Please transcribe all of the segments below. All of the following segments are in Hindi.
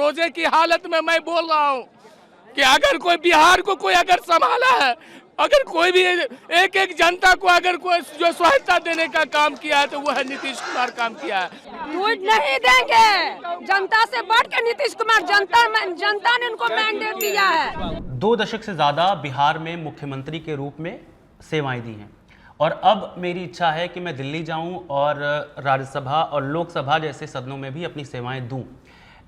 रोजे की हालत में मैं बोल रहा हूँ कि अगर कोई बिहार को कोई अगर संभाला है, अगर कोई भी एक एक जनता को अगर कोई जो सहायता देने का काम किया है तो वो है नीतीश कुमार काम किया है। टूट नहीं देंगे, जनता से बढ़ के नीतीश कुमार, जनता ने उनको मैंडेट दिया है। 2 दशक से ज़्यादा बिहार में मुख्यमंत्री के रूप में सेवाएं दी हैं और अब मेरी इच्छा है कि मैं दिल्ली जाऊं और राज्यसभा और लोकसभा जैसे सदनों में भी अपनी सेवाएं दूं।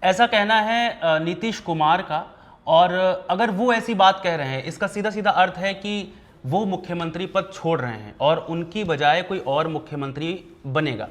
ऐसा कहना है नीतीश कुमार का, और अगर वो ऐसी बात कह रहे हैं इसका सीधा सीधा अर्थ है कि वो मुख्यमंत्री पद छोड़ रहे हैं और उनकी बजाय कोई और मुख्यमंत्री बनेगा।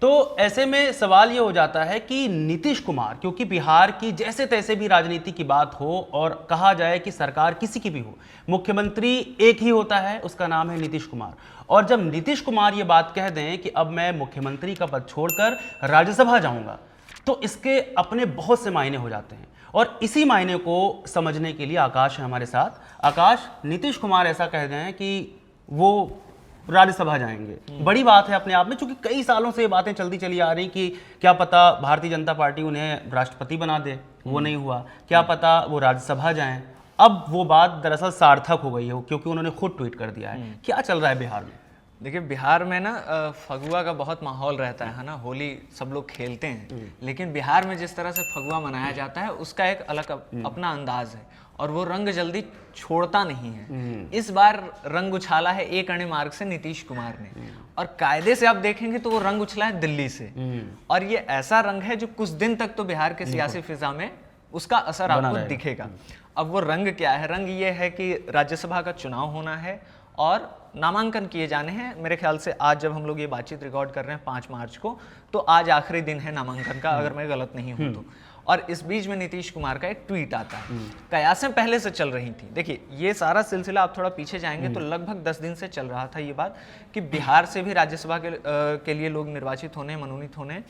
तो ऐसे में सवाल ये हो जाता है कि नीतीश कुमार, क्योंकि बिहार की जैसे तैसे भी राजनीति की बात हो और कहा जाए कि सरकार किसी की भी हो, मुख्यमंत्री एक ही होता है, उसका नाम है नीतीश कुमार। और जब नीतीश कुमार ये बात कह दें कि अब मैं मुख्यमंत्री का पद छोड़कर राज्यसभा जाऊंगा, तो इसके अपने बहुत से मायने हो जाते हैं। और इसी मायने को समझने के लिए आकाश है हमारे साथ। आकाश, नीतीश कुमार ऐसा कह रहे हैं कि वो राज्यसभा जाएंगे, बड़ी बात है अपने आप में, क्योंकि कई सालों से ये बातें चलती चली आ रही कि क्या पता भारतीय जनता पार्टी उन्हें राष्ट्रपति बना दे, वो नहीं हुआ, क्या पता वो राज्यसभा जाएं। अब वो बात दरअसल सार्थक हो गई है क्योंकि उन्होंने खुद ट्वीट कर दिया है। क्या चल रहा है बिहार में? देखिए, बिहार में ना फगुआ का बहुत माहौल रहता है ना, होली सब लोग खेलते हैं, लेकिन बिहार में जिस तरह से फगुआ मनाया जाता है उसका एक अलग अपना अंदाज है और वो रंग जल्दी छोड़ता नहीं है। इस बार रंग उछाला है एक अणे मार्ग से नीतीश कुमार ने, और कायदे से आप देखेंगे तो वो रंग उछला है दिल्ली से, और ये ऐसा रंग है जो कुछ दिन तक तो बिहार के सियासी फिजा में उसका असर आपको दिखेगा। अब वो रंग क्या है? रंग ये है कि राज्यसभा का चुनाव होना है और नामांकन किए जाने हैं। मेरे ख्याल से आज जब हम लोग ये बातचीत रिकॉर्ड कर रहे हैं 5 मार्च को, तो आज आखिरी दिन है नामांकन का, अगर मैं गलत नहीं हूं तो। और इस बीच में नीतीश कुमार का एक ट्वीट आता है। कयासें पहले से चल रही थी। देखिए, ये सारा सिलसिला आप थोड़ा पीछे जाएंगे तो लगभग 10 दिन से चल रहा था ये बात कि बिहार से भी राज्यसभा के लिए लोग निर्वाचित होने, मनोनीत होने,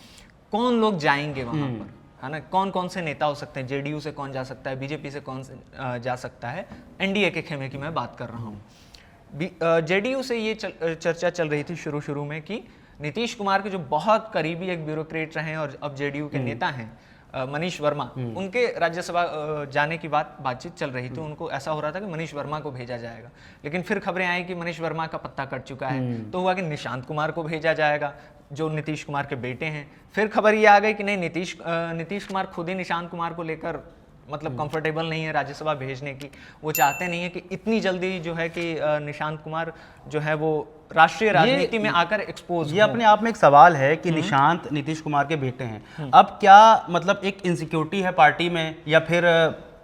कौन लोग जाएंगे वहां पर, है ना, कौन कौन से नेता हो सकते हैं, जेडीयू से कौन जा सकता है, बीजेपी से कौन जा सकता है, एनडीए के खेमे की मैं बात कर रहा हूँ। जेडीयू से ये चर्चा चल रही थी शुरू में कि नीतीश कुमार के जो बहुत करीबी एक ब्यूरोक्रेट रहे और अब जेडीयू के नेता हैं मनीष वर्मा, उनके राज्यसभा जाने की बातचीत चल रही थी। उनको ऐसा हो रहा था कि मनीष वर्मा को भेजा जाएगा, लेकिन फिर खबरें आई कि मनीष वर्मा का पत्ता कट चुका है, तो हुआ कि निशांत कुमार को भेजा जाएगा जो नीतीश कुमार के बेटे हैं। फिर खबर ये आ गई कि नहीं, नीतीश कुमार खुद ही निशांत कुमार को लेकर मतलब कंफर्टेबल नहीं है राज्यसभा भेजने की। वो चाहते नहीं है कि इतनी जल्दी जो है कि निशांत कुमार जो है वो राष्ट्रीय राजनीति में आकर एक्सपोज। ये अपने आप में एक सवाल है कि निशांत नीतीश कुमार के बेटे हैं। अब क्या मतलब एक इनसिक्योरिटी है पार्टी में या फिर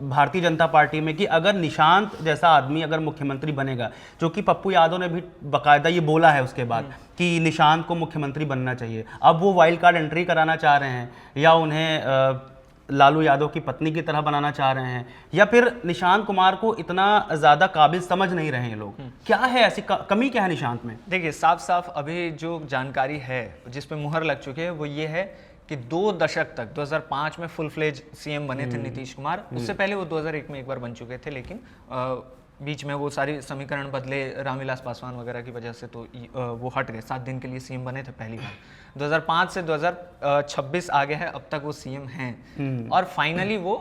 भारतीय जनता पार्टी में कि अगर निशांत जैसा आदमी अगर मुख्यमंत्री बनेगा, जो कि पप्पू यादव ने भी बाकायदा ये बोला है उसके बाद कि निशांत को मुख्यमंत्री बनना चाहिए, अब वो वाइल्ड कार्ड एंट्री कराना चाह रहे हैं या उन्हें लालू यादव की पत्नी की तरह बनाना चाह रहे हैं, या फिर निशांत कुमार को इतना ज़्यादा काबिल समझ नहीं रहे हैं लोग? क्या है ऐसी कमी, क्या है निशांत में? देखिए, साफ अभी जो जानकारी है जिस पे मुहर लग चुकी है वो ये है कि 2 दशक तक 2005 में फुल फ्लेज सीएम बने थे नीतीश कुमार। उससे पहले वो 2001 में एक बार बन चुके थे, लेकिन बीच में वो सारी समीकरण बदले, रामविलास पासवान वगैरह की वजह से, तो वो हट गए। 7 दिन के लिए सीएम बने थे पहली बार। 2005 से 2026 आ गया है, अब तक वो सीएम हैं और फाइनली वो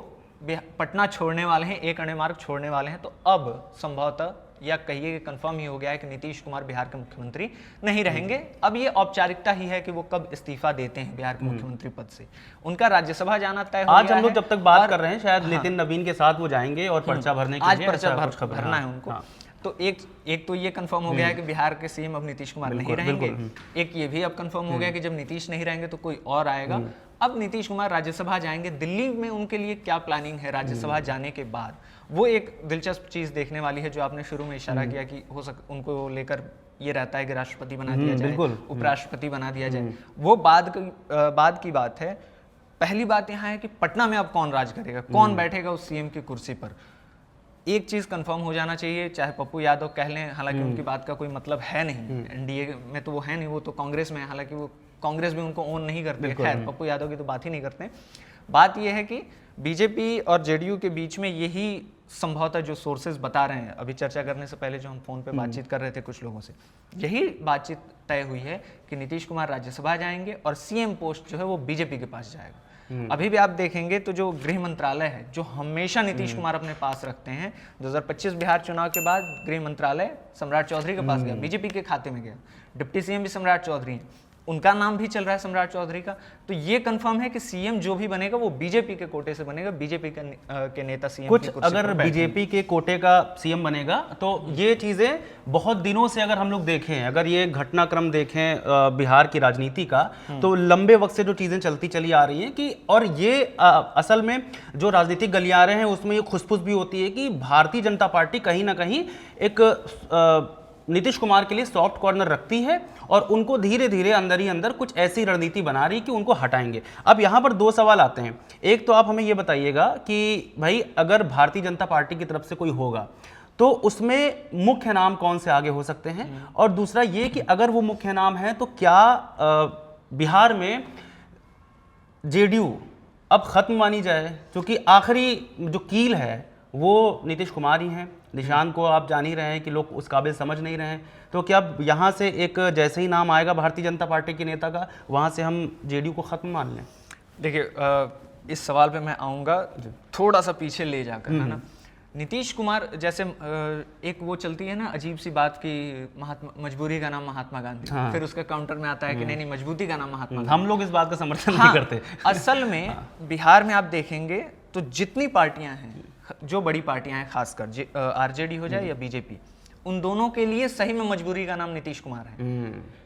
पटना छोड़ने वाले हैं, एक अणे मार्ग छोड़ने वाले हैं। तो अब संभवतः या कहिए कि कंफर्म ही हो गया है कि नीतीश कुमार बिहार के मुख्यमंत्री नहीं रहेंगे। अब ये औपचारिकता ही है कि वो कब इस्तीफा देते हैं बिहार के मुख्यमंत्री पद से। उनका राज्यसभा जाना तय हो गया है। आज हम लोग जब तक बात कर रहे हैं शायद नितिन नवीन के साथ वो जाएंगे और पर्चा भरने के लिए, आज पर्चा भरना है उनको। तो एक तो ये कंफर्म हो गया है कि बिहार के सीएम अब नीतीश कुमार नहीं रहेंगे। एक ये भी अब कंफर्म हो गया कि जब नीतीश नहीं रहेंगे तो कोई और आएगा। अब नीतीश कुमार राज्यसभा जाएंगे। दिल्ली में उनके लिए क्या प्लानिंग है राज्यसभा जाने के बाद, वो एक दिलचस्प चीज देखने वाली है। जो आपने शुरू में इशारा किया कि उनको लेकर ये रहता है कि राष्ट्रपति बना दिया जाए, उपराष्ट्रपति बना दिया जाए, वो बाद की बात है। पहली बात यहाँ है कि पटना में अब कौन राज करेगा, कौन बैठेगा उस सीएम की कुर्सी पर। एक चीज कंफर्म हो जाना चाहिए, चाहे पप्पू यादव कह लें, हालांकि उनकी बात का कोई मतलब है नहीं, एनडीए में तो वो है नहीं, वो तो कांग्रेस में है, हालांकि वो कांग्रेस भी उनको ओन नहीं करती है। खैर, पप्पू यादव की तो बात ही नहीं करते। बात यह है कि बीजेपी और जेडीयू के बीच में यही संभवतः जो सोर्सेज बता रहे हैं, अभी चर्चा करने से पहले जो हम फोन पे बातचीत कर रहे थे कुछ लोगों से, यही बातचीत तय हुई है कि नीतीश कुमार राज्यसभा जाएंगे और सीएम पोस्ट जो है वो बीजेपी के पास जाएगा। अभी भी आप देखेंगे तो जो गृह मंत्रालय है, जो हमेशा नीतीश कुमार अपने पास रखते हैं, 2025 बिहार चुनाव के बाद गृह मंत्रालय सम्राट चौधरी के पास गया, बीजेपी के खाते में गया। डिप्टी सीएम भी सम्राट चौधरी हैं, उनका नाम भी चल रहा है सम्राट चौधरी का। तो ये कंफर्म है कि सीएम जो भी बनेगा वो बीजेपी के कोटे से बनेगा, बीजेपी के नेता सीएम कुछ अगर बीजेपी के कोटे का सीएम बनेगा तो ये चीजें बहुत दिनों से अगर हम लोग देखें, अगर ये घटनाक्रम देखें बिहार की राजनीति का, तो लंबे वक्त से जो चीजें चलती चली आ रही हैं कि, और ये असल में जो राजनीतिक गलियारे हैं उसमें ये खुसफुस भी होती है कि भारतीय जनता पार्टी कहीं ना कहीं एक नीतीश कुमार के लिए सॉफ्ट कॉर्नर रखती है और उनको धीरे धीरे अंदर ही अंदर कुछ ऐसी रणनीति बना रही कि उनको हटाएंगे। अब यहाँ पर दो सवाल आते हैं। एक तो आप हमें ये बताइएगा कि भाई अगर भारतीय जनता पार्टी की तरफ से कोई होगा तो उसमें मुख्य नाम कौन से आगे हो सकते हैं, और दूसरा ये कि अगर वो मुख्य नाम है तो क्या बिहार में जेडीयू अब खत्म मानी जाए, क्योंकि आखिरी जो कील है वो नीतीश कुमार ही हैं। निशान को आप जान ही रहे हैं कि लोग उस काबिल समझ नहीं रहे हैं, तो क्या यहाँ से एक जैसे ही नाम आएगा भारतीय जनता पार्टी के नेता का, वहाँ से हम जेडीयू को ख़त्म मान लें? देखिए, इस सवाल पे मैं आऊँगा थोड़ा सा पीछे ले जाकर, है ना। नीतीश कुमार जैसे एक वो चलती है ना अजीब सी बात कि मजबूरी का नाम महात्मा गांधी, हाँ। फिर उसका काउंटर में आता है कि नहीं मजबूती का नाम महात्मा गांधी। हम लोग इस बात का समर्थन हाँ, नहीं करते। असल में बिहार में आप देखेंगे तो जितनी पार्टियां हैं, जो बड़ी पार्टियां हैं, खासकर आरजेडी हो जाए या बीजेपी, उन दोनों के लिए सही में मजबूरी का नाम नीतीश कुमार है।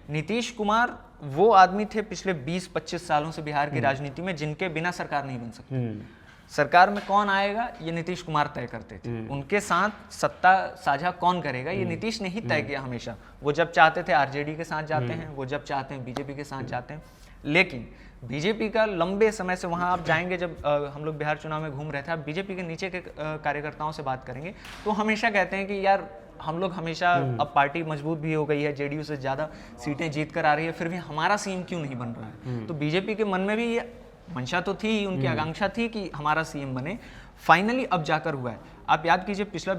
नीतीश कुमार वो आदमी थे पिछले 20-25 सालों से बिहार की राजनीति में जिनके बिना सरकार नहीं बन सकती। सरकार में कौन आएगा ये नीतीश कुमार तय करते थे, उनके साथ सत्ता साझा कौन करेगा ये नीतीश ने ही तय किया हमेशा। वो जब चाहते थे आरजेडी के साथ जाते हैं, वो जब चाहते हैं बीजेपी के साथ जाते हैं। लेकिन बीजेपी का लंबे समय से, वहाँ आप जाएंगे जब हम लोग बिहार चुनाव में घूम रहे थे, आप बीजेपी के नीचे के कार्यकर्ताओं से बात करेंगे तो हमेशा कहते हैं कि यार हम लोग हमेशा, अब पार्टी मजबूत भी हो गई है, जेडीयू से ज़्यादा सीटें जीत कर आ रही है, फिर भी हमारा सीएम क्यों नहीं बन रहा है। तो बीजेपी के मन में भी ये मंशा तो थी, उनकी आकांक्षा थी कि हमारा सीएम बने। फाइनली अब जाकर हुआ है। आप याद कीजिए पिछला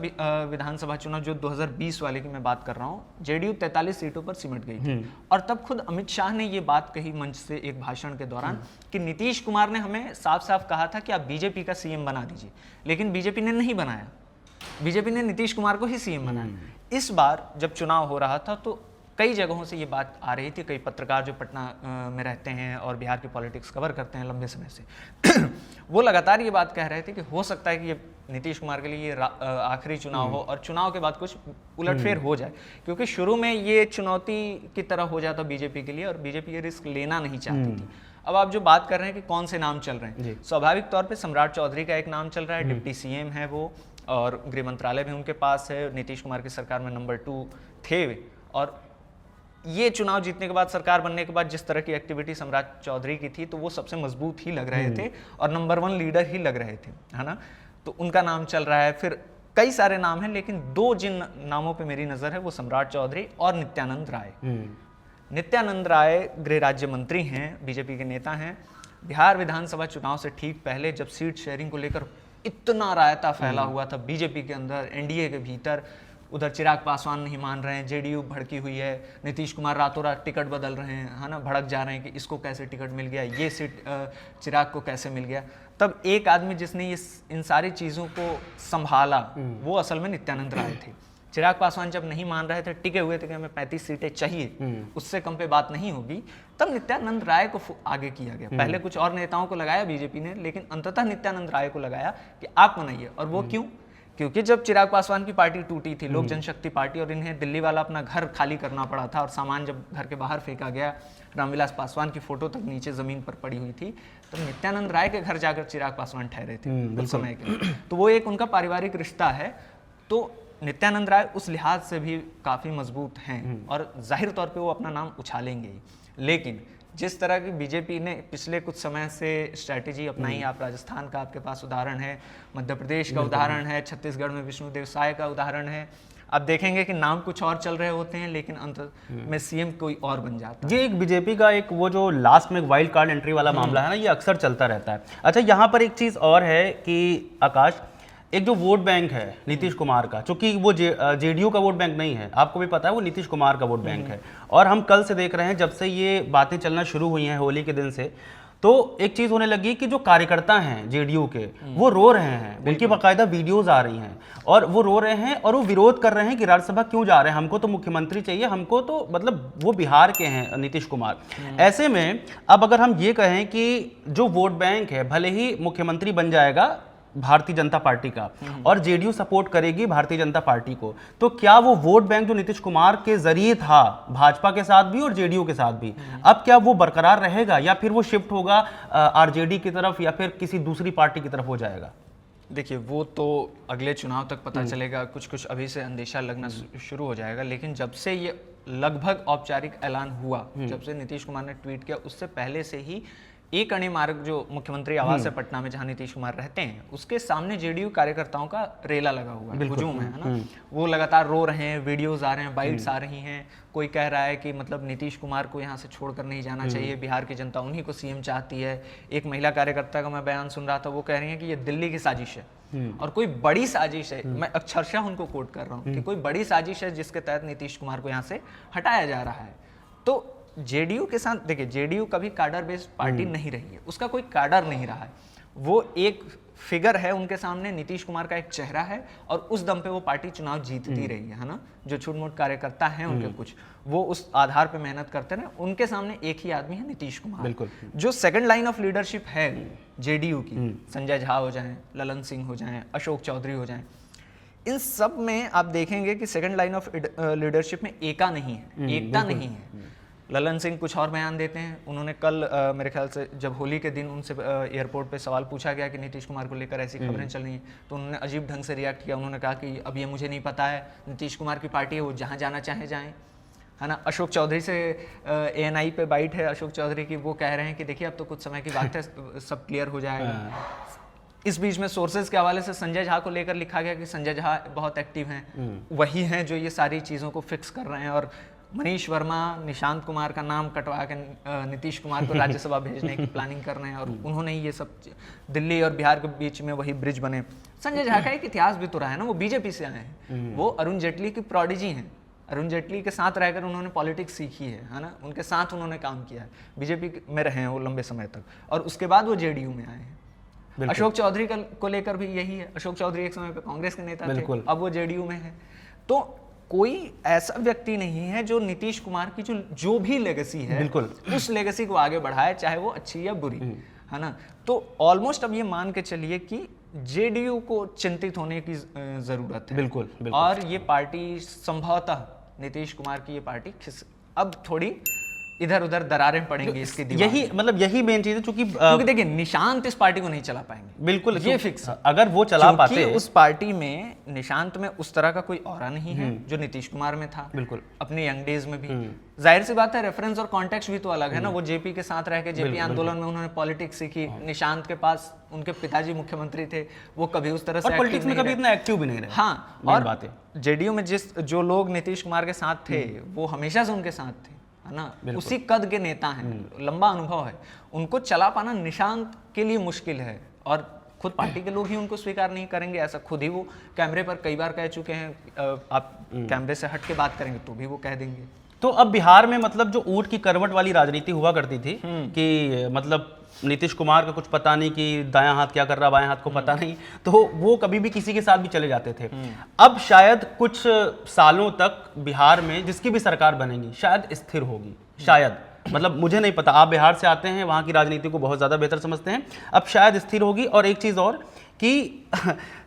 विधानसभा चुनाव जो 2020 वाले की मैं बात कर रहा हूँ, जेडीयू 43 सीटों पर सिमट गई थी, और तब खुद अमित शाह ने ये बात कही मंच से एक भाषण के दौरान कि नीतीश कुमार ने हमें साफ साफ कहा था कि आप बीजेपी का सीएम बना दीजिए, लेकिन बीजेपी ने नहीं बनाया, बीजेपी ने नीतीश कुमार को ही सीएम बनाया। इस बार जब चुनाव हो रहा था तो कई जगहों से ये बात आ रही थी, कई पत्रकार जो पटना में रहते हैं और बिहार की पॉलिटिक्स कवर करते हैं लंबे समय से वो लगातार ये बात कह रहे थे कि हो सकता है कि ये नीतीश कुमार के लिए ये आखिरी चुनाव हो और चुनाव के बाद कुछ उलटफेर हो जाए, क्योंकि शुरू में ये चुनौती की तरह हो जाता बीजेपी के लिए और बीजेपी ये रिस्क लेना नहीं चाहती थी। अब आप जो बात कर रहे हैं कि कौन से नाम चल रहे हैं, स्वाभाविक तौर पे सम्राट चौधरी का एक नाम चल रहा है, डिप्टी सीएम है वो, और गृह मंत्रालय भी उनके पास है, नीतीश कुमार की सरकार में नंबर 2 थे, और ये चुनाव जीतने के बाद, सरकार बनने के बाद जिस तरह की एक्टिविटी सम्राट चौधरी की थी तो वो सबसे मजबूत ही लग रहे थे और नंबर 1 लीडर ही लग रहे थे, है ना। तो उनका नाम चल रहा है, फिर कई सारे नाम हैं, लेकिन 2 जिन नामों पे मेरी नज़र है वो सम्राट चौधरी और नित्यानंद राय। नित्यानंद राय गृह राज्य मंत्री हैं, बीजेपी के नेता हैं। बिहार विधानसभा चुनाव से ठीक पहले जब सीट शेयरिंग को लेकर इतना रायता फैला हुआ था बीजेपी के अंदर, एनडीए के भीतर, उधर चिराग पासवान नहीं मान रहे हैं, जेडीयू भड़की हुई है, नीतीश कुमार रातों रात टिकट बदल रहे हैं, है ना, भड़क जा रहे हैं कि इसको कैसे टिकट मिल गया, ये सीट चिराग को कैसे मिल गया। तब एक आदमी जिसने ये इन सारी चीज़ों को संभाला वो असल में नित्यानंद राय थे। चिराग पासवान जब नहीं मान रहे थे, टिके हुए थे कि हमें 35 सीटें चाहिए, उससे कम पे बात नहीं होगी, तब नित्यानंद राय को आगे किया गया। पहले कुछ और नेताओं को लगाया बीजेपी ने, लेकिन अंततः नित्यानंद राय को लगाया कि आप बनाइए। और वो क्यों? क्योंकि जब चिराग पासवान की पार्टी टूटी थी, लोक जनशक्ति पार्टी, और इन्हें दिल्ली वाला अपना घर खाली करना पड़ा था और सामान जब घर के बाहर फेंका गया, रामविलास पासवान की फोटो तक नीचे जमीन पर पड़ी हुई थी, तो नित्यानंद राय के घर जाकर चिराग पासवान ठहरे थे उस समय के। तो वो एक उनका पारिवारिक रिश्ता है। तो नित्यानंद राय उस लिहाज से भी काफ़ी मजबूत हैं और जाहिर तौर पे वो अपना नाम उछालेंगे ही। लेकिन जिस तरह की बीजेपी ने पिछले कुछ समय से स्ट्रैटेजी अपनाई, आप राजस्थान का आपके पास उदाहरण है, मध्य प्रदेश का उदाहरण है, छत्तीसगढ़ में विष्णुदेव साय का उदाहरण है, आप देखेंगे कि नाम कुछ और चल रहे होते हैं लेकिन अंत में सीएम कोई और बन जाता है। ये एक बीजेपी का एक वो जो लास्ट में वाइल्ड कार्ड एंट्री वाला मामला है ना, ये अक्सर चलता रहता है। अच्छा, यहाँ पर एक चीज़ और है कि आकाश, एक जो वोट बैंक है नीतीश कुमार का, चूंकि वो जेडीयू का वोट बैंक नहीं है, आपको भी पता है, वो नीतीश कुमार का वोट बैंक है। और हम कल से देख रहे हैं, जब से ये बातें चलना शुरू हुई हैं होली के दिन से, तो एक चीज होने लगी कि जो कार्यकर्ता हैं जेडीयू के वो रो रहे हैं, उनकी बाकायदा वीडियोज आ रही हैं और वो रो रहे हैं और वो विरोध कर रहे हैं कि राज्यसभा क्यों जा रहे हैं, हमको तो मुख्यमंत्री चाहिए, हमको तो मतलब वो बिहार के हैं नीतीश कुमार। ऐसे में अब अगर हम ये कहें कि जो वोट बैंक है भले ही मुख्यमंत्री बन जाएगा भारतीय जनता पार्टी का और जेडीयू सपोर्ट करेगी भारतीय जनता पार्टी को, तो क्या वो वोट बैंक जो नीतीश कुमार के जरिए था भाजपा के साथ भी और जेडीयू के साथ भी, अब क्या वो बरकरार रहेगा या फिर वो शिफ्ट होगा आरजेडी की तरफ या फिर किसी दूसरी पार्टी की तरफ हो जाएगा? देखिए वो तो अगले चुनाव तक पता चलेगा, कुछ कुछ अभी से अंदेशा लगना शुरू हो जाएगा। लेकिन जब से ये लगभग औपचारिक ऐलान हुआ, जब से नीतीश कुमार ने ट्वीट किया, उससे पहले से ही एक अणे मार्ग जो मुख्यमंत्री आवास है पटना में जहां नीतीश कुमार रहते हैं, उसके सामने जेडीयू कार्यकर्ताओं का रेला लगा हुआ है, हुजूम है ना। वो लगातार रो रहे हैं, वीडियोस आ रहे हैं, बाइट्स आ रही हैं। कोई कह रहा है कि मतलब नीतीश कुमार को यहाँ से छोड़कर नहीं जाना चाहिए, बिहार की जनता उन्हीं को सीएम चाहती है। एक महिला कार्यकर्ता का मैं बयान सुन रहा था, वो कह रही है कि ये दिल्ली की साजिश है और कोई बड़ी साजिश है, मैं अक्षरशः उनको कोट कर रहा हूँ कि कोई बड़ी साजिश है जिसके तहत नीतीश कुमार को यहाँ से हटाया जा रहा है। तो जेडीयू के साथ देखिए, जेडीयू कभी कैडर बेस्ड पार्टी नहीं रही है, उसका कोई कैडर नहीं रहा है, वो एक फिगर है उनके सामने, नीतीश कुमार का एक चेहरा है और उस दम पे वो पार्टी चुनाव जीतती रही है ना। जो छोट मोट कार्यकर्ता हैं उनके कुछ, वो उस आधार पे मेहनत करते रहे, उनके सामने एक ही आदमी है नीतीश कुमार। बिल्कुल। जो सेकंड लाइन ऑफ लीडरशिप है जेडीयू की, संजय झा हो जाएं, ललन सिंह हो जाएं, अशोक चौधरी हो जाएं, इन सब में आप देखेंगे कि सेकंड लाइन ऑफ लीडरशिप में एकता नहीं है। ललन सिंह कुछ और बयान देते हैं। उन्होंने कल मेरे ख्याल से जब होली के दिन उनसे एयरपोर्ट पे सवाल पूछा गया कि नीतीश कुमार को लेकर ऐसी खबरें चल रही हैं, तो उन्होंने अजीब ढंग से रिएक्ट किया। उन्होंने कहा कि अब ये मुझे नहीं पता है, नीतीश कुमार की पार्टी है, वो जहाँ जाना चाहे जाएँ, है ना। अशोक चौधरी से ANI पे बाइट है अशोक चौधरी की, वो कह रहे हैं कि देखिए अब तो कुछ समय की बात है, सब क्लियर हो जाएगा। इस बीच में सोर्सेज के हवाले से संजय झा को लेकर लिखा गया कि संजय झा बहुत एक्टिव हैं, वही हैं जो ये सारी चीज़ों को फिक्स कर रहे हैं और मनीष वर्मा, निशांत कुमार का नाम कटवा के नीतीश कुमार को राज्यसभा भेजने की प्लानिंग कर रहे हैं और उन्होंने ही ये सब दिल्ली और बिहार के बीच में वही ब्रिज बने। संजय झा का एक इतिहास भी तो रहा है ना, वो बीजेपी से आए हैं, वो अरुण जेटली की प्रोडिजी हैं, अरुण जेटली के साथ रहकर उन्होंने पॉलिटिक्स सीखी है ना, उनके साथ उन्होंने काम किया है, बीजेपी में रहे हैं वो लंबे समय तक और उसके बाद वो जेडीयू में आए हैं। अशोक चौधरी को लेकर भी यही है, अशोक चौधरी एक समय पे कांग्रेस के नेता थे, अब वो जेडीयू में है। तो कोई ऐसा व्यक्ति नहीं है जो नीतीश कुमार की जो भी लेगेसी है उस लेगेसी को आगे बढ़ाए, चाहे वो अच्छी या बुरी, है ना। तो ऑलमोस्ट अब ये मान के चलिए कि जेडीयू को चिंतित होने की जरूरत है। बिल्कुल। और ये पार्टी संभवतः नीतीश कुमार की ये पार्टी अब थोड़ी इधर उधर दरारें पड़ेंगी इसकी दीवार। यही मेन चीज है, क्योंकि देखिए निशांत इस पार्टी को नहीं चला पाएंगे, बिल्कुल ये फिक्स है। अगर वो चला पाते, उस पार्टी में निशांत में उस तरह का कोई ऑरा नहीं है जो नीतीश कुमार में था, बिल्कुल अपने यंग डेज में भी। जाहिर सी बात है रेफरेंस और कॉन्टेक्स्ट भी तो अलग है ना, वो जेपी के साथ रह के जेपी आंदोलन में उन्होंने पॉलिटिक्स सीखी, निशांत के पास उनके पिताजी मुख्यमंत्री थे, वो कभी उस तरह से पॉलिटिक्स में कभी इतना एक्टिव भी नहीं रहे। हाँ, और जेडीयू में जो लोग नीतीश कुमार के साथ थे वो हमेशा से उनके साथ थे, है ना, उसी कद के नेता हैं, लंबा अनुभव है, उनको चला पाना निशांत के लिए मुश्किल है और खुद पार्टी के लोग ही उनको स्वीकार नहीं करेंगे, ऐसा खुद ही वो कैमरे पर कई बार कह चुके हैं। आप कैमरे से हट के बात करेंगे तो भी वो कह देंगे। तो अब बिहार में मतलब जो ऊंट की करवट वाली राजनीति हुआ करती थी कि मतलब नीतीश कुमार का कुछ पता नहीं कि दायां हाथ क्या कर रहा, बायां हाथ को पता नहीं, तो वो कभी भी किसी के साथ भी चले जाते थे। अब शायद कुछ सालों तक बिहार में जिसकी भी सरकार बनेगी शायद स्थिर होगी, शायद, मतलब मुझे नहीं पता, आप बिहार से आते हैं, वहाँ की राजनीति को बहुत ज़्यादा बेहतर समझते हैं, अब शायद स्थिर होगी। और एक चीज़ और कि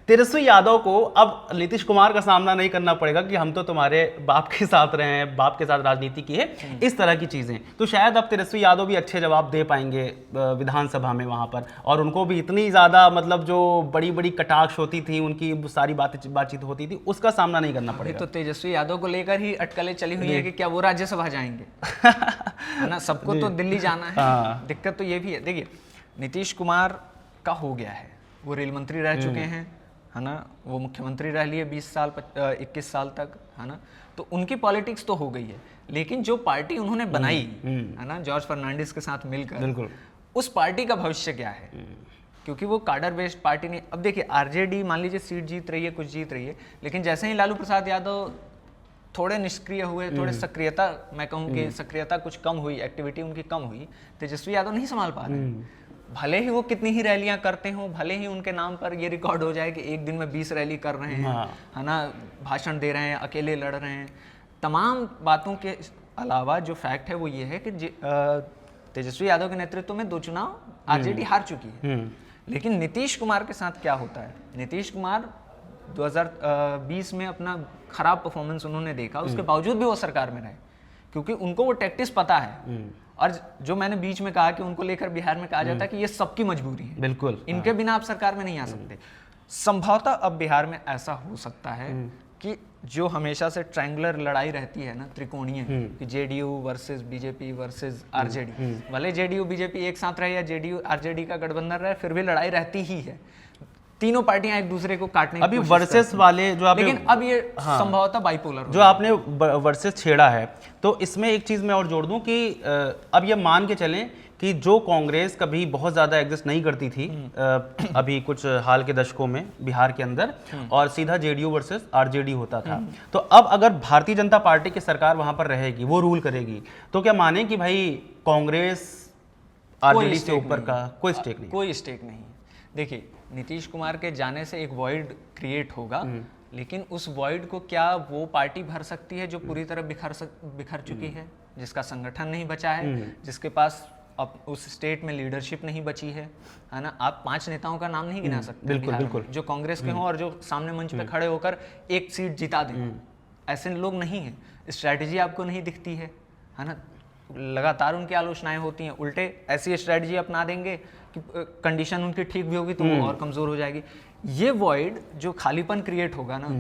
तेजस्वी यादव को अब नीतीश कुमार का सामना नहीं करना पड़ेगा कि हम तो तुम्हारे बाप के साथ रहे हैं, बाप के साथ राजनीति की है, इस तरह की चीज़ें, तो शायद अब तेजस्वी यादव भी अच्छे जवाब दे पाएंगे विधानसभा में वहाँ पर। और उनको भी इतनी ज़्यादा मतलब जो बड़ी बड़ी कटाक्ष होती थी, उनकी सारी बातचीत होती थी, उसका सामना नहीं करना पड़ेगा। तो तेजस्वी यादव को लेकर ही अटकलें चली हुई है कि क्या वो राज्यसभा जाएंगे, है ना, सबको तो दिल्ली जाना है। दिक्कत तो ये भी है, देखिए नीतीश कुमार का हो गया है, वो रेल मंत्री रह चुके हैं, है ना, वो मुख्यमंत्री रह लिए 20 साल 21 साल तक, है ना, तो उनकी पॉलिटिक्स तो हो गई है। लेकिन जो पार्टी उन्होंने बनाई, है ना, जॉर्ज फर्नांडिस के साथ मिलकर, बिल्कुल, उस पार्टी का भविष्य क्या है, क्योंकि वो कार्डर बेस्ड पार्टी नहीं। अब देखिए आरजेडी मान लीजिए सीट जीत रही है, कुछ जीत रही है, लेकिन जैसे ही लालू प्रसाद यादव थोड़े निष्क्रिय हुए, थोड़े सक्रियता, मैं कहूँ कि सक्रियता कुछ कम हुई, एक्टिविटी उनकी कम हुई, तेजस्वी यादव नहीं संभाल पा रहे हैं। भले ही वो कितनी ही रैलियां करते हों, भले ही उनके नाम पर ये रिकॉर्ड हो जाए कि एक दिन में 20 रैली कर रहे हैं, है ना, भाषण दे रहे हैं, अकेले लड़ रहे हैं, तमाम बातों के अलावा जो फैक्ट है वो ये है कि तेजस्वी यादव के नेतृत्व में 2 चुनाव आरजेडी हार चुकी है। लेकिन नीतीश कुमार के साथ क्या होता है? नीतीश कुमार 2020 में अपना खराब परफॉर्मेंस उन्होंने देखा, उसके बावजूद भी वो सरकार में रहे, क्योंकि उनको वो टैक्टिक्स पता है। और जो मैंने बीच में कहा कि उनको लेकर बिहार में कहा जाता है कि ये सबकी मजबूरी है, बिल्कुल, इनके बिना आप सरकार में नहीं आ सकते। संभवतः अब बिहार में ऐसा हो सकता है कि जो हमेशा से ट्रायंगुलर लड़ाई रहती है ना, त्रिकोणीय, कि JDU versus BJP versus RJD, भले जेडीयू बीजेपी एक साथ रहे या जेडीयू आरजेडी का गठबंधन रहे, फिर भी लड़ाई रहती ही है। तीनों पार्टियां एक दूसरे को काटने की अभी कोशिश वर्सेस करती हैं। वाले जो आपने, लेकिन अब ये संभवतः बाइपोलर जो आपने वर्सेस छेड़ा है, तो इसमें एक चीज मैं और जोड़ दूं कि अब ये मान के चलें कि जो कांग्रेस कभी बहुत ज़्यादा एग्जिस्ट नहीं करती थी अभी कुछ हाल के दशकों में बिहार के अंदर, और सीधा जेडीयू वर्सेस आरजेडी होता था, तो अब अगर भारतीय जनता पार्टी की सरकार वहां पर रहेगी, वो रूल करेगी, तो क्या माने कि भाई कांग्रेस आरजेडी से ऊपर का कोई स्टेक नहीं? कोई स्टेक नहीं। देखिए, नीतीश कुमार के जाने से एक वॉइड क्रिएट होगा, लेकिन उस वॉइड को क्या वो पार्टी भर सकती है जो पूरी तरह बिखर चुकी है, जिसका संगठन नहीं बचा है, जिसके पास अब उस स्टेट में लीडरशिप नहीं बची है ना? आप 5 नेताओं का नाम नहीं गिना सकते बिल्कुल बिल्कुल, जो कांग्रेस के हों और जो सामने मंच पे खड़े होकर एक सीट जिता दें। ऐसे लोग नहीं हैं। स्ट्रैटेजी आपको नहीं दिखती है ना? लगातार उनकी आलोचनाएं होती हैं। उल्टे ऐसी स्ट्रैटेजी अपना देंगे कि कंडीशन उनकी ठीक भी होगी तो वो और कमजोर हो जाएगी। ये वॉइड, जो खालीपन क्रिएट होगा ना,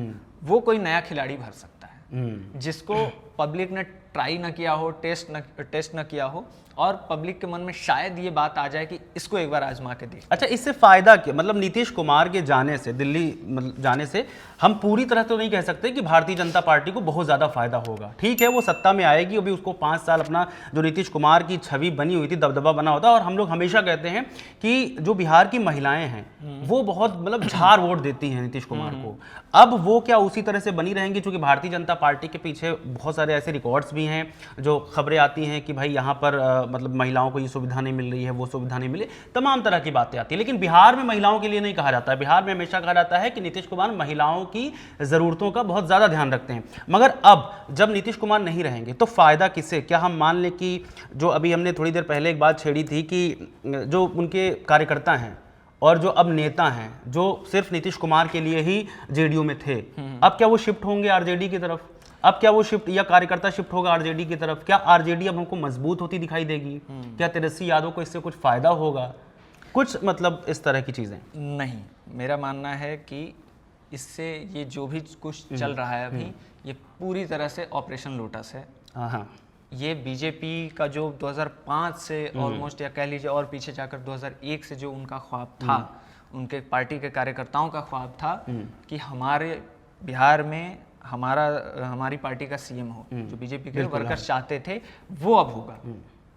वो कोई नया खिलाड़ी भर सकता है, जिसको पब्लिक ने ट्राई ना किया हो, टेस्ट ना किया हो, और पब्लिक के मन में शायद ये बात आ जाए कि इसको एक बार आजमा के देख। अच्छा, इससे फायदा क्या? मतलब नीतीश कुमार के जाने से, दिल्ली जाने से हम पूरी तरह तो नहीं कह सकते कि भारतीय जनता पार्टी को बहुत ज्यादा फायदा होगा। ठीक है, वो सत्ता में आएगी, अभी उसको 5 साल अपना जो नीतीश कुमार की छवि बनी हुई थी, दबदबा बना होता, और हम लोग हमेशा कहते हैं कि जो बिहार की महिलाएं हैं वो बहुत मतलब झाड़ वोट देती हैं नीतीश कुमार को। अब वो क्या उसी तरह से बनी रहेंगी? क्योंकि भारतीय जनता पार्टी के पीछे बहुत सारे ऐसे रिकॉर्ड्स भी हैं, जो खबरें आती हैं कि भाई यहाँ पर मतलब महिलाओं को ये सुविधा नहीं मिल रही है, वो सुविधा नहीं मिली, तमाम तरह की बातें आती हैं। लेकिन बिहार में महिलाओं के लिए नहीं कहा जाता है। बिहार में हमेशा कहा जाता है कि नीतीश कुमार महिलाओं की ज़रूरतों का बहुत ज़्यादा ध्यान रखते हैं। मगर अब जब नीतीश कुमार नहीं रहेंगे तो फ़ायदा किससे? क्या हम मान लें कि जो अभी हमने थोड़ी देर पहले एक बात छेड़ी थी कि जो उनके कार्यकर्ता हैं और जो अब नेता हैं, जो सिर्फ नीतीश कुमार के लिए ही जेडीयू में थे, अब क्या वो शिफ्ट होंगे आरजेडी की तरफ? अब क्या वो शिफ्ट या कार्यकर्ता शिफ्ट होगा आरजेडी की तरफ? क्या आरजेडी अब हमको मजबूत होती दिखाई देगी? क्या तेजस्वी यादव को इससे कुछ फायदा होगा? कुछ मतलब इस तरह की चीजें नहीं। मेरा मानना है कि इससे ये जो भी कुछ चल रहा है अभी, ये पूरी तरह से ऑपरेशन लोटस है। हाँ, ये बीजेपी का जो 2005 से ऑलमोस्ट, या कह लीजिए और पीछे जाकर 2001 से जो उनका ख्वाब था, उनके पार्टी के कार्यकर्ताओं का ख्वाब था कि हमारे बिहार में हमारी पार्टी का सीएम हो, जो बीजेपी के वर्कर्स चाहते थे, वो अब होगा,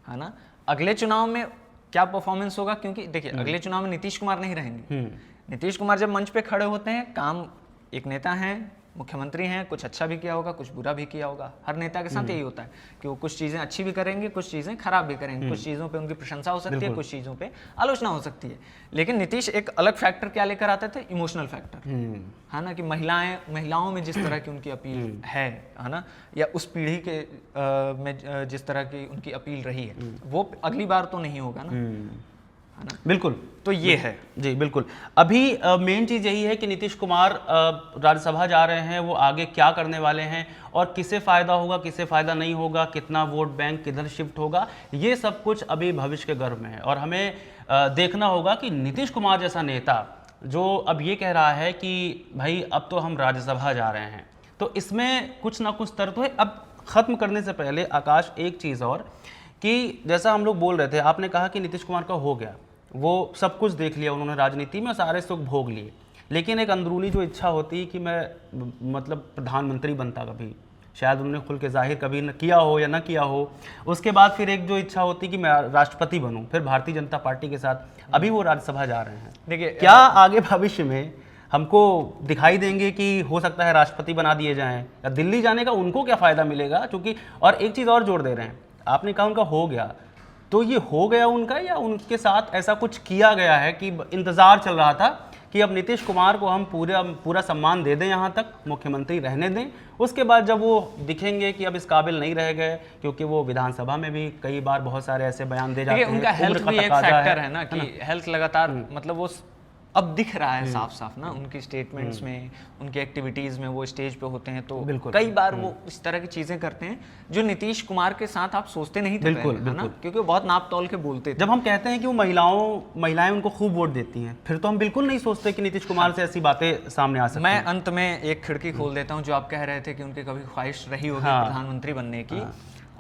है ना? अगले चुनाव में क्या परफॉर्मेंस होगा? क्योंकि देखिए, अगले चुनाव में नीतीश कुमार नहीं रहेंगे। नीतीश कुमार जब मंच पे खड़े होते हैं, काम, एक नेता हैं, मुख्यमंत्री हैं, कुछ अच्छा भी किया होगा, कुछ बुरा भी किया होगा। हर नेता के साथ यही होता है कि वो कुछ चीज़ें अच्छी भी करेंगे, कुछ चीज़ें खराब भी करेंगे, कुछ चीज़ों पे उनकी प्रशंसा हो सकती है, कुछ चीज़ों पे आलोचना हो सकती है। लेकिन नीतीश एक अलग फैक्टर क्या लेकर आते थे? इमोशनल फैक्टर, है ना? कि महिलाओं में जिस तरह की उनकी अपील है ना, या उस पीढ़ी के में जिस तरह की उनकी अपील रही है, वो अगली बार तो नहीं होगा ना, है ना? बिल्कुल। तो ये है जी, बिल्कुल। अभी मेन चीज़ यही है कि नीतीश कुमार राज्यसभा जा रहे हैं, वो आगे क्या करने वाले हैं और किसे फ़ायदा होगा, किसे फ़ायदा नहीं होगा, कितना वोट बैंक किधर शिफ्ट होगा, ये सब कुछ अभी भविष्य के गर्भ में है। और हमें देखना होगा कि नीतीश कुमार जैसा नेता जो अब ये कह रहा है कि भाई अब तो हम राज्यसभा जा रहे हैं, तो इसमें कुछ ना कुछ तर्क तो है। अब ख़त्म करने से पहले आकाश, एक चीज़ और, कि जैसा हम लोग बोल रहे थे, आपने कहा कि नीतीश कुमार का हो गया, वो सब कुछ देख लिया उन्होंने राजनीति में, सारे सुख भोग लिए, लेकिन एक अंदरूनी जो इच्छा होती है कि मैं मतलब प्रधानमंत्री बनता, कभी शायद उन्होंने खुल के जाहिर कभी न किया हो या ना किया हो। उसके बाद फिर एक जो इच्छा होती कि मैं राष्ट्रपति बनूं, फिर भारतीय जनता पार्टी के साथ अभी वो राज्यसभा जा रहे हैं। देखिए, क्या आगे भविष्य में हमको दिखाई देंगे कि हो सकता है राष्ट्रपति बना दिए जाएं, या दिल्ली जाने का उनको क्या फ़ायदा मिलेगा? क्योंकि और एक चीज़ और जोड़ दे रहे हैं, आपने कहा उनका हो गया, तो ये हो गया उनका या उनके साथ ऐसा कुछ किया गया है कि इंतज़ार चल रहा था कि अब नीतीश कुमार को हम पूरा सम्मान दे दें, यहाँ तक मुख्यमंत्री रहने दें, उसके बाद जब वो दिखेंगे कि अब इस काबिल नहीं रह गए, क्योंकि वो विधानसभा में भी कई बार बहुत सारे ऐसे बयान दे जाते हैं, उनका हेल्थ भी एक तकाजा फैक्टर है ना कि हेल्थ लगातार मतलब वो अब दिख रहा है साफ साफ ना उनकी स्टेटमेंट्स में, उनकी एक्टिविटीज में, वो स्टेज पे होते हैं तो कई बार वो इस तरह की चीजें करते हैं जो नीतीश कुमार के साथ आप सोचते नहीं थे, बिल्कुल, है ना, क्योंकि वो बहुत नाप तौल के बोलते थे। जब हम कहते हैं कि वो महिलाएं उनको खूब वोट देती हैं, फिर तो हम बिल्कुल नहीं सोचते कि नीतीश कुमार से ऐसी बातें सामने आ सकती मैं हैं। अंत में एक खिड़की खोल देता हूँ, जो आप कह रहे थे कि उनकी कभी ख्वाहिश रही होगी प्रधानमंत्री बनने की।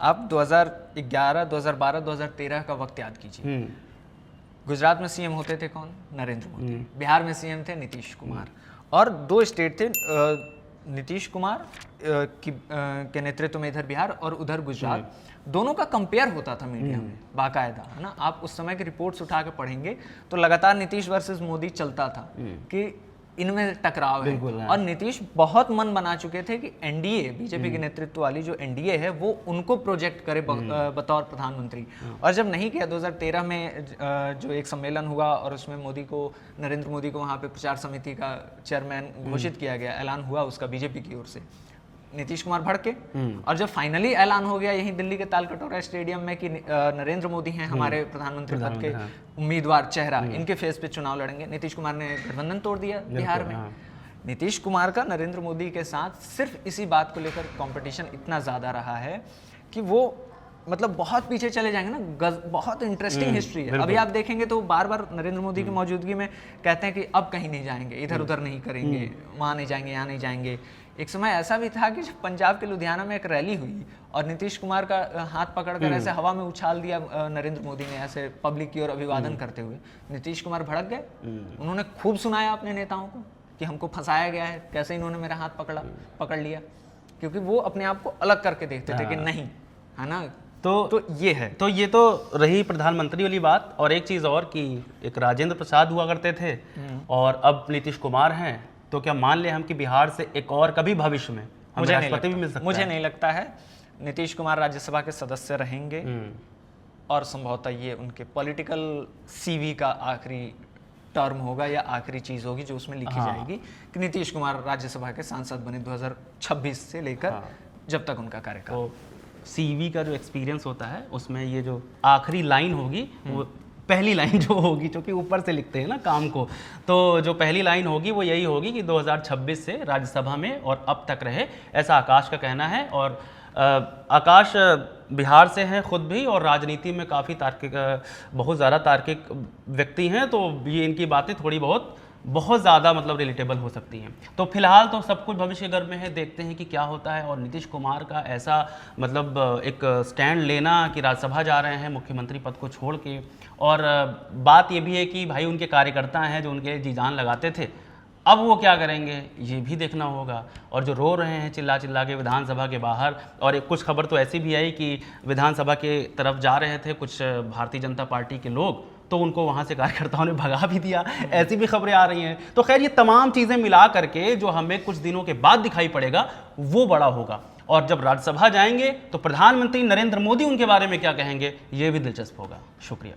आप 2011, 2012, 2013 का वक्त याद कीजिए। गुजरात में सीएम होते थे कौन? नरेंद्र मोदी। बिहार में सीएम थे नीतीश कुमार, और 2 स्टेट थे नीतीश कुमार के नेतृत्व में, इधर बिहार और उधर गुजरात। दोनों का कंपेयर होता था मीडिया में बाकायदा, है ना। आप उस समय के रिपोर्ट्स उठा के पढ़ेंगे तो लगातार नीतीश वर्सेस मोदी चलता था कि इनमें टकराव है। और नीतीश बहुत मन बना चुके थे कि एनडीए, बीजेपी के नेतृत्व वाली जो एनडीए है, वो उनको प्रोजेक्ट करे बतौर प्रधानमंत्री। और जब नहीं किया, 2013 में जो एक सम्मेलन हुआ और उसमें नरेंद्र मोदी को वहाँ पे प्रचार समिति का चेयरमैन घोषित किया गया, ऐलान हुआ उसका बीजेपी की ओर से, नीतीश कुमार भड़के। और जब फाइनली ऐलान हो गया यहीं दिल्ली के तालकटोरा स्टेडियम में कि नरेंद्र मोदी हैं हमारे प्रधानमंत्री पद के उम्मीदवार चेहरा, इनके फेस पे चुनाव लड़ेंगे, नीतीश कुमार ने गठबंधन तोड़ दिया बिहार में। नीतीश कुमार का नरेंद्र मोदी के साथ सिर्फ इसी बात को लेकर कंपटीशन इतना ज्यादा रहा है कि वो मतलब बहुत पीछे चले जाएंगे ना। बहुत इंटरेस्टिंग हिस्ट्री है। अभी आप देखेंगे तो बार बार नरेंद्र मोदी की मौजूदगी में कहते हैं कि अब कहीं नहीं जाएंगे, इधर उधर नहीं करेंगे, वहाँ नहीं जाएंगे, यहाँ नहीं जाएंगे। एक समय ऐसा भी था कि जब पंजाब के लुधियाना में एक रैली हुई और नीतीश कुमार का हाथ पकड़कर ऐसे हवा में उछाल दिया नरेंद्र मोदी ने, ऐसे पब्लिक की ओर अभिवादन करते हुए। नीतीश कुमार भड़क गए। उन्होंने खूब सुनाया अपने नेताओं को कि हमको फंसाया गया है, कैसे इन्होंने मेरा हाथ पकड़ लिया, क्योंकि वो अपने आप को अलग करके देखते थे कि नहीं, है ना। तो ये है, तो ये तो रही प्रधानमंत्री वाली बात। और एक चीज़ और कि एक राजेंद्र प्रसाद हुआ करते थे और अब नीतीश कुमार हैं, तो क्या मान ले हम कि बिहार से एक और कभी भविष्य में हमें राष्ट्रपति भी मिल सकता है? मुझे नहीं लगता है। नीतीश कुमार राज्यसभा के सदस्य रहेंगे और संभवतः ये उनके पॉलिटिकल सीवी का आखिरी टर्म होगा या आखिरी चीज होगी जो उसमें लिखी जाएगी कि नीतीश कुमार राज्यसभा के सांसद बने 2026 से लेकर जब तक उनका कार्यकाल। तो सीवी का जो एक्सपीरियंस होता है उसमें ये जो आखिरी लाइन होगी, वो पहली लाइन जो होगी, क्योंकि ऊपर से लिखते हैं ना काम को, तो जो पहली लाइन होगी वो यही होगी कि 2026 से राज्यसभा में और अब तक रहे, ऐसा आकाश का कहना है। और आकाश बिहार से हैं खुद भी और राजनीति में काफ़ी तार्किक, बहुत ज़्यादा तार्किक व्यक्ति हैं, तो ये इनकी बातें थोड़ी बहुत ज़्यादा मतलब रिलेटेबल हो सकती हैं। तो फिलहाल तो सब कुछ भविष्य गर्भ में है, देखते हैं कि क्या होता है। और नीतीश कुमार का ऐसा मतलब एक स्टैंड लेना कि राज्यसभा जा रहे हैं मुख्यमंत्री पद को छोड़ के, और बात ये भी है कि भाई उनके कार्यकर्ता हैं जो उनके जी जान लगाते थे, अब वो क्या करेंगे ये भी देखना होगा। और जो रो रहे हैं चिल्ला चिल्ला के विधानसभा के बाहर, और एक कुछ खबर तो ऐसी भी आई कि विधानसभा के तरफ जा रहे थे कुछ भारतीय जनता पार्टी के लोग, तो उनको वहाँ से कार्यकर्ताओं ने भगा भी दिया, ऐसी भी खबरें आ रही हैं। तो खैर ये तमाम चीज़ें मिला करके जो हमें कुछ दिनों के बाद दिखाई पड़ेगा वो बड़ा होगा। और जब राज्यसभा जाएंगे तो प्रधानमंत्री नरेंद्र मोदी उनके बारे में क्या कहेंगे ये भी दिलचस्प होगा। शुक्रिया।